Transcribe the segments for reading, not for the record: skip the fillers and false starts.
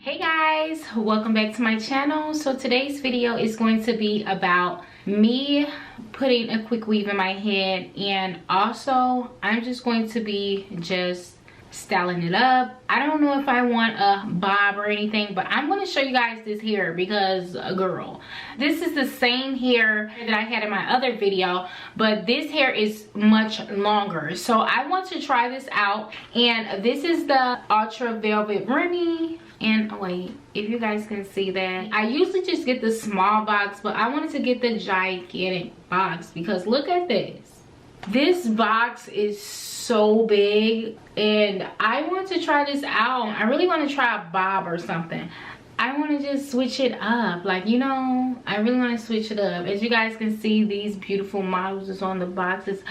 Hey guys, welcome back to my channel. So today's video is going to be about me putting a quick weave in my head, and also I'm just going to be styling it up. I don't know if I want a bob or anything, but I'm going to show you guys this hair because girl, this is the same hair that I had in my other video, but this hair is much longer. So I want to try this out, and this is the Outre Velvet Remi. And wait, if you guys can see that, I usually just get the small box, but I wanted to get the gigantic box because look at this. This box is so big, and I want to try this out. I really want to try a bob or something. I want to just switch it up, like, you know, I really want to switch it up. As you guys can see, these beautiful models is on the boxes.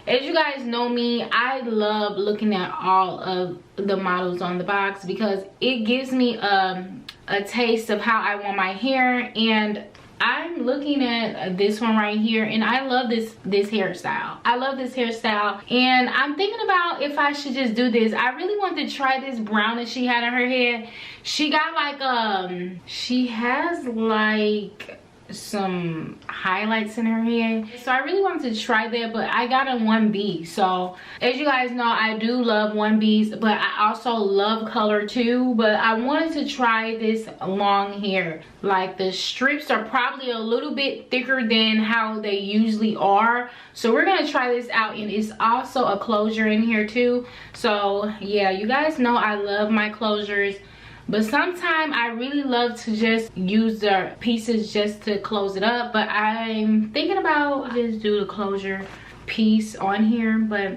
As you guys know me, I love looking at all of the models on the box because it gives me a taste of how I want my hair. And I'm looking at this one right here, and I love this hairstyle. I love this hairstyle, and I'm thinking about if I should just do this. I really want to try this brown that she had on her head. She got like she has like some highlights in her head, so I really wanted to try that, but I got a 1B. So as you guys know, I do love 1Bs, but I also love color too. But I wanted to try this long hair. Like, the strips are probably a little bit thicker than how they usually are, so we're gonna try this out. And it's also a closure in here too. So yeah, you guys know I love my closures, but sometimes I really love to just use the pieces just to close it up. But I'm thinking about just do the closure piece on here. But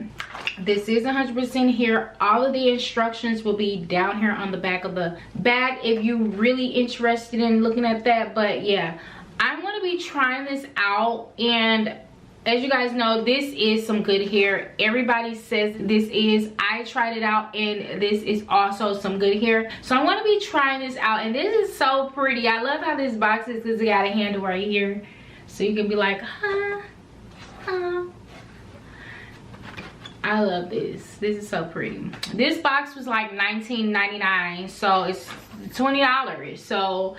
this is 100% here. All of the instructions will be down here on the back of the bag if you're really interested in looking at that. But yeah, I'm going to be trying this out, and as you guys know, this is some good hair. Everybody says this is. I tried it out, and this is also some good hair. So I want to be trying this out, and this is so pretty. I love how this box is because it got a handle right here, so you can be like, huh. I love this. This is so pretty. This box was like $19.99, so it's $20. So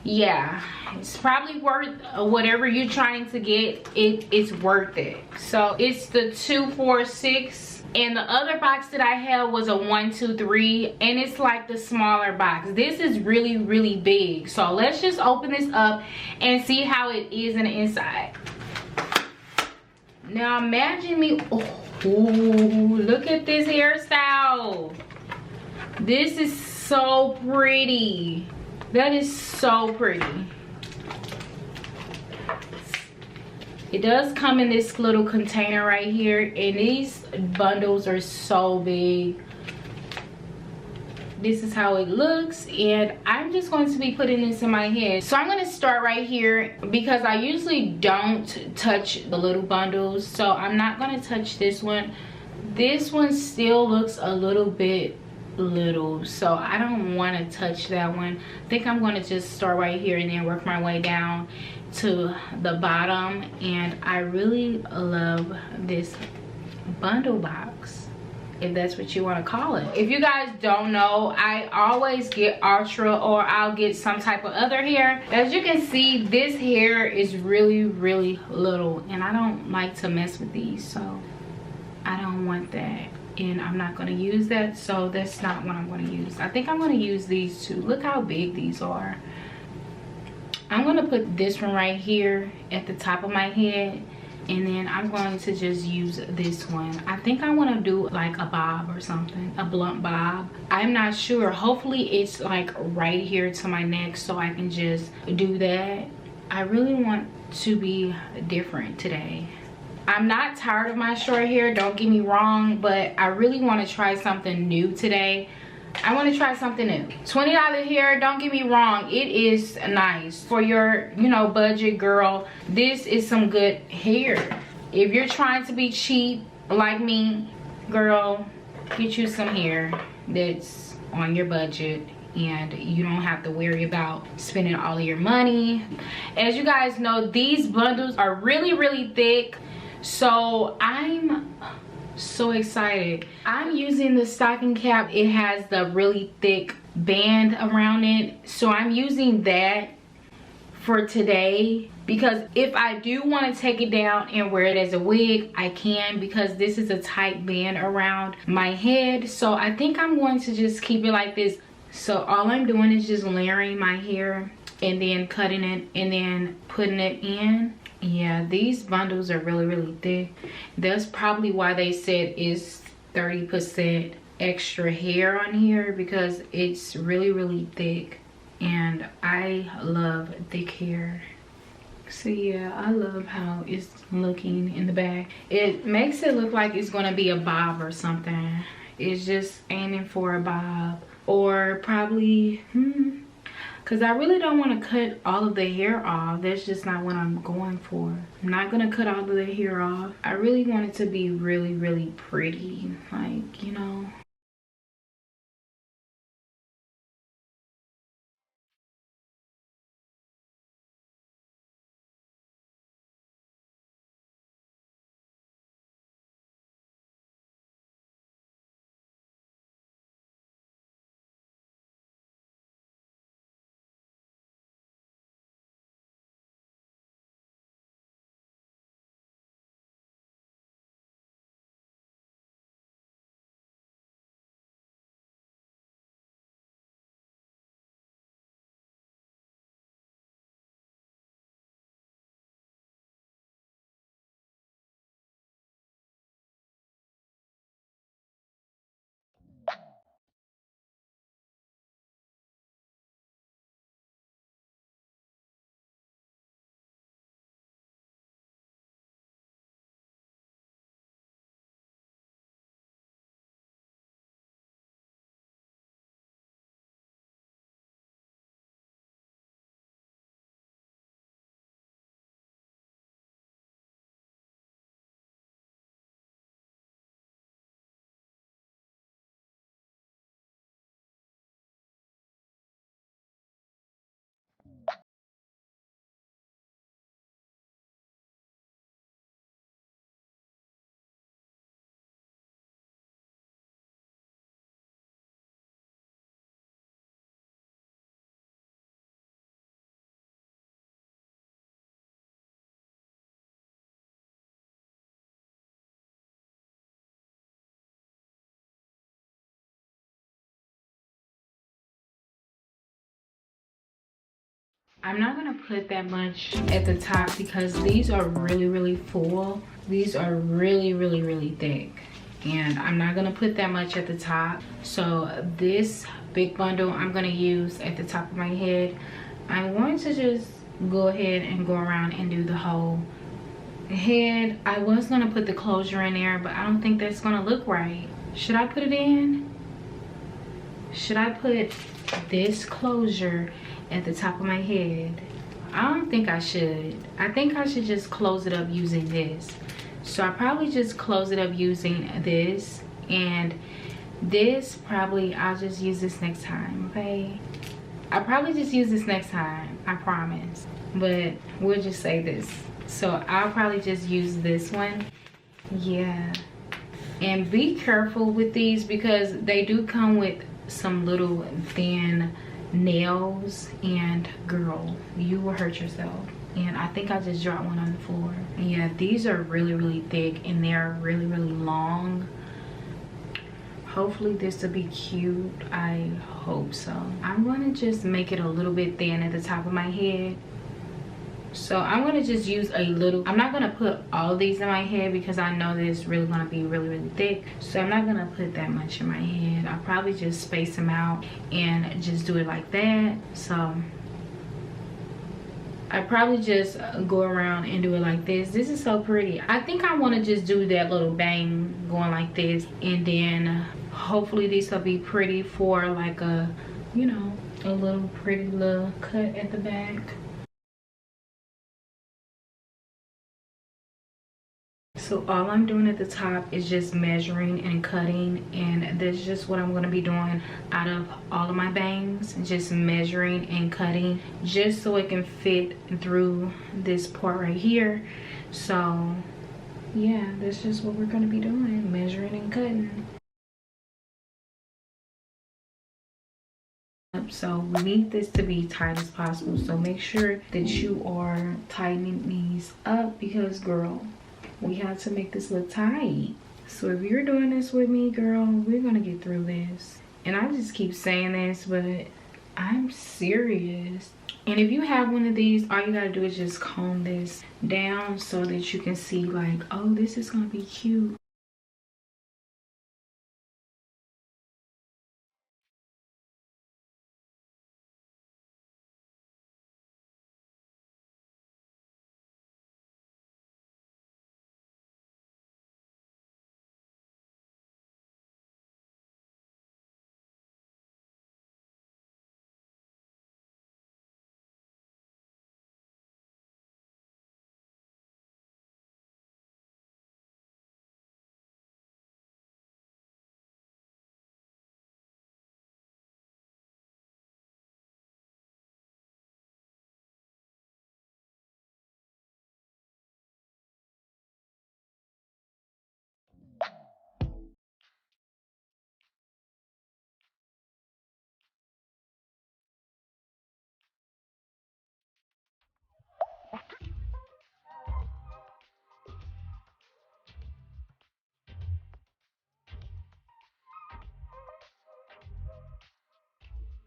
yeah, it's probably worth whatever you're trying to get. It's worth it. So it's the 246, and the other box that I had was a 123, and it's like the smaller box. This is really big. So let's just open this up and see how it is in the inside. Now imagine me, oh, look at this hairstyle. This is so pretty. That is so pretty. It does come in this little container right here, and these bundles are so big. This is how it looks, and I'm just going to be putting this in my head. So I'm going to start right here because I usually don't touch the little bundles, so I'm not going to touch this one. This one still looks a little bit little, so I don't want to touch that one. I think I'm going to just start right here and then work my way down to the bottom. And I really love this bundle box, if that's what you want to call it. If you guys don't know, I always get Ultra, or I'll get some type of other hair. As you can see, this hair is really little, and I don't like to mess with these, so I don't want that, and I'm not going to use that. So that's not what I'm going to use. I think I'm going to use these two. Look how big these are. I'm going to put this one right here at the top of my head, and then I'm going to just use this one. I think I want to do like a bob or something, a blunt bob. I'm not sure. Hopefully it's like right here to my neck, so I can just do that. I really want to be different today. I'm not tired of my short hair, don't get me wrong, but I really want to try something new today. I want to try something new. $20 hair, don't get me wrong, it is nice for your, you know, budget girl. This is some good hair. If you're trying to be cheap like me, girl, get you some hair that's on your budget, and you don't have to worry about spending all of your money. As you guys know, these bundles are really thick. So I'm so excited. I'm using the stocking cap. It has the really thick band around it. So I'm using that for today, because if I do want to take it down and wear it as a wig, I can, because this is a tight band around my head. So I think I'm going to just keep it like this. So all I'm doing is just layering my hair and then cutting it and then putting it in. Yeah, these bundles are really thick. That's probably why they said it's 30% extra hair on here, because it's really thick, and I love thick hair. So yeah, I love how it's looking in the back. It makes it look like it's gonna be a bob or something. It's just aiming for a bob, or probably because I really don't want to cut all of the hair off. That's just not what I'm going for. I'm not gonna cut all of the hair off. I really want it to be really pretty, like, you know. I'm not gonna put that much at the top because these are really full. These are really thick, and I'm not gonna put that much at the top. So this big bundle I'm gonna use at the top of my head. I'm going to just go ahead and go around and do the whole head. I was gonna put the closure in there, but I don't think that's gonna look right. Should I put it in? Should I put this closure at the top of my head? I don't think I should. I think I should just close it up using this. So I probably just close it up using this, and this probably I'll just use this next time, okay? I'll probably just use this next time, I promise, but we'll just say this. So I'll probably just use this one. Yeah, and be careful with these because they do come with some little thin nails, and girl, you will hurt yourself. And I think I just dropped one on the floor. Yeah, these are really thick, and they're really long. Hopefully this will be cute. I hope so. I'm gonna just make it a little bit thin at the top of my head. So I'm gonna just use a little. I'm not gonna put all these in my head because I know that it's really gonna be really thick. So I'm not gonna put that much in my head. I'll probably just space them out and just do it like that. So I probably just go around and do it like this. This is so pretty. I think I want to just do that little bang going like this, and then hopefully these will be pretty for like a, you know, a little pretty little cut at the back. So all I'm doing at the top is just measuring and cutting, and that's just what I'm going to be doing out of all of my bangs, just measuring and cutting just so it can fit through this part right here. So yeah, that's just what we're going to be doing, measuring and cutting. cap. So we need this to be tight as possible. So make sure that you are tightening these up, because girl, we have to make this look tight. So if you're doing this with me, girl, we're gonna get through this. And I just keep saying this, but I'm serious. And if you have one of these, all you gotta do is just comb this down so that you can see like, oh, this is gonna be cute.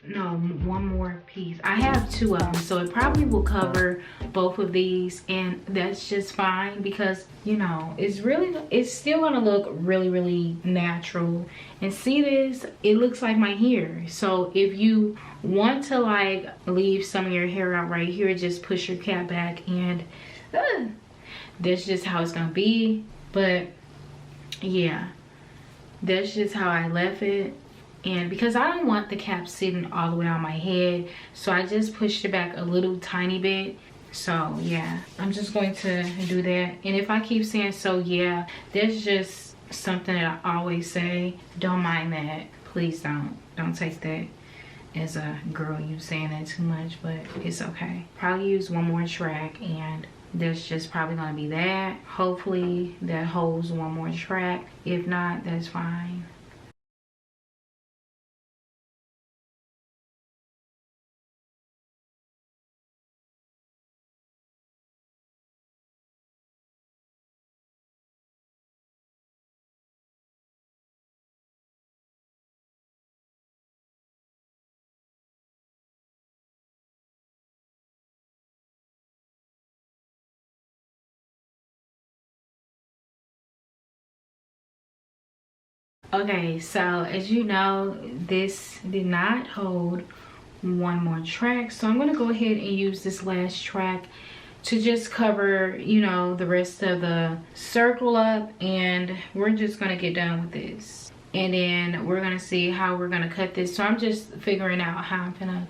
No, one more piece. I have two of them, so it probably will cover both of these, and that's just fine, because you know it's still gonna look really natural. And see this, it looks like my hair. So if you want to like leave some of your hair out right here, just push your cap back, and that's just how it's gonna be. But yeah, that's just how I left it. And because I don't want the cap sitting all the way on my head, so I just pushed it back a little tiny bit. So yeah, I'm just going to do that. And if I keep saying so yeah, that's just something that I always say. Don't mind that. Please don't take that as a girl you saying that too much, but it's okay. Probably use one more track, and that's just probably gonna be that. Hopefully that holds one more track. If not, that's fine. Okay, so as you know, this did not hold one more track, so I'm going to go ahead and use this last track to just cover, you know, the rest of the circle up, and we're just going to get done with this. And then we're going to see how we're going to cut this. So I'm just figuring out how I'm going to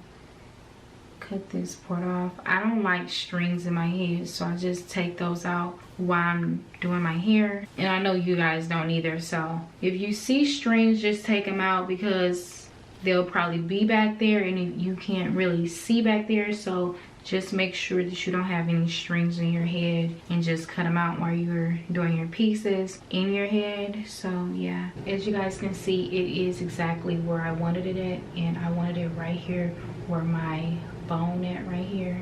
cut this part off. I don't like strings in my head, so I just take those out while I'm doing my hair. And I know you guys don't either, so if you see strings, just take them out, because they'll probably be back there and you can't really see back there. So just make sure that you don't have any strings in your head, and just cut them out while you're doing your pieces in your head. So yeah, as you guys can see, it is exactly where I wanted it at, and I wanted it right here where my bone at, right here.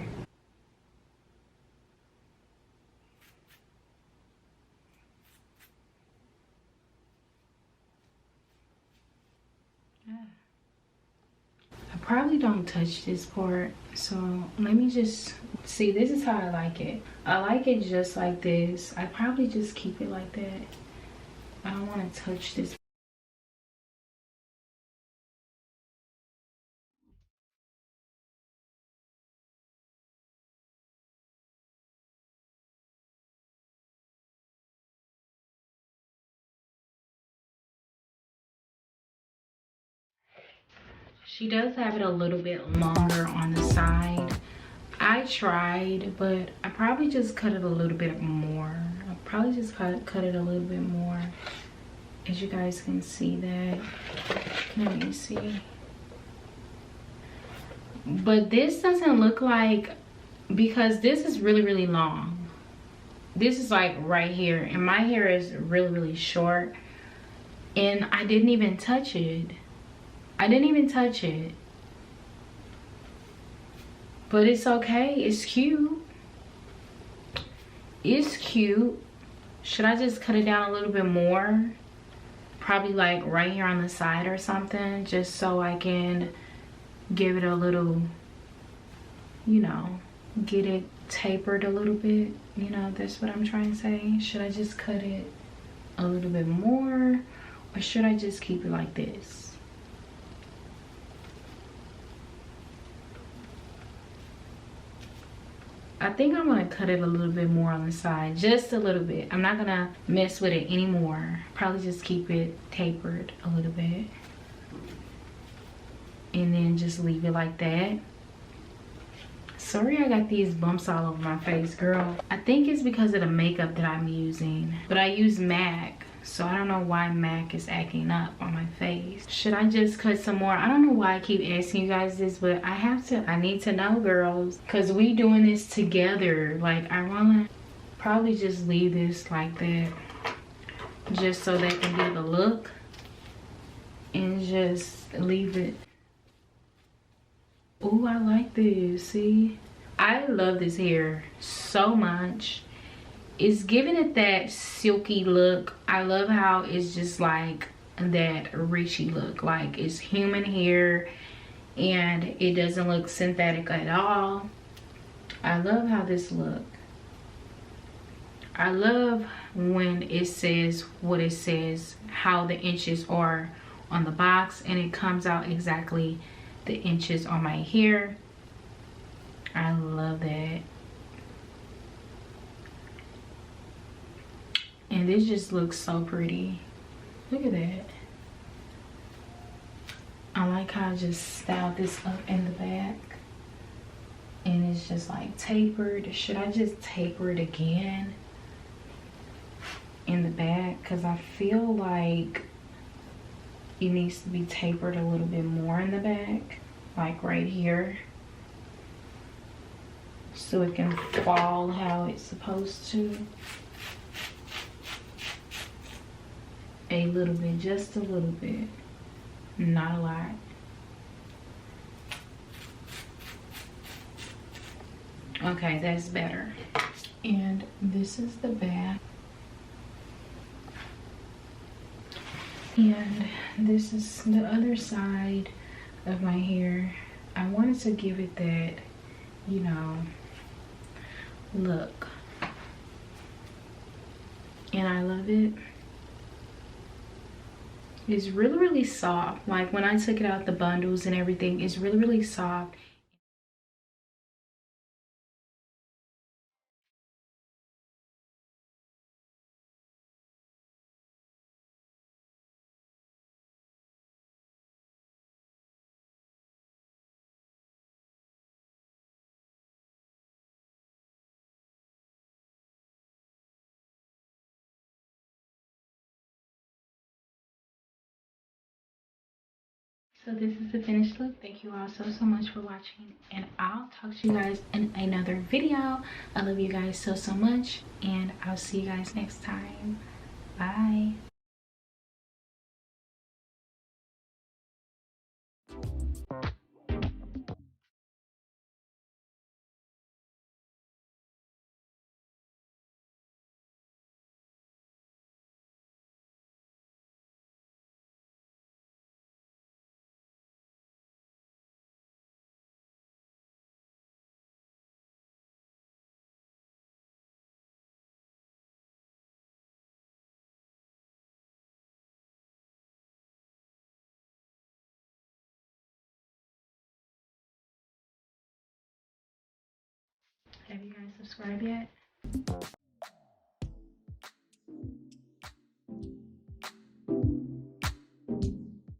I probably don't touch this part, so let me just see. This is how I like it. I like it just like this. I probably just keep it like that. I don't want to touch this. She does have it a little bit longer on the side. I tried, but I probably just cut it a little bit more. I probably just cut it a little bit more. As you guys can see that. Let me see. But this doesn't look like, because this is really long. This is like right here, and my hair is really short, and I didn't even touch it. I didn't even touch it. But it's okay. It's cute. It's cute. Should I just cut it down a little bit more? Probably like right here on the side or something, just so I can give it a little, you know, get it tapered a little bit. You know, that's what I'm trying to say. Should I just cut it a little bit more, or should I just keep it like this? I think I'm gonna cut it a little bit more on the side, just a little bit. I'm not gonna mess with it anymore. Probably just keep it tapered a little bit. And then just leave it like that. Sorry I got these bumps all over my face, girl. I think it's because of the makeup that I'm using. But I use MAC, so I don't know why MAC is acting up on my face. Should I just cut some more? I don't know why I keep asking you guys this, but I need to know, girls. Because we doing this together. Like, I wanna probably just leave this like that. Just so that can be the look. And just leave it. Oh, I like this. See, I love this hair so much. It's giving it that silky look. I love how it's just like that richy look, like it's human hair and it doesn't look synthetic at all. I love how this look. I love when it says what it says, how the inches are on the box, and it comes out exactly the inches on my hair. I love that. And this just looks so pretty. Look at that. I like how I just styled this up in the back. And it's just like tapered. Should I just taper it again in the back? Because I feel like it needs to be tapered a little bit more in the back, like right here, so it can fall how it's supposed to. A little bit, just a little bit, not a lot. Okay, that's better. And this is the back. And this is the other side of my hair. I wanted to give it that, you know, look. And I love it. It's really, really soft. Like when I took it out the bundles and everything, it's really, really soft. So this is the finished look. Thank you all so much for watching, and I'll talk to you guys in another video. I love you guys so much, and I'll see you guys next time. Bye. Have you guys subscribed yet?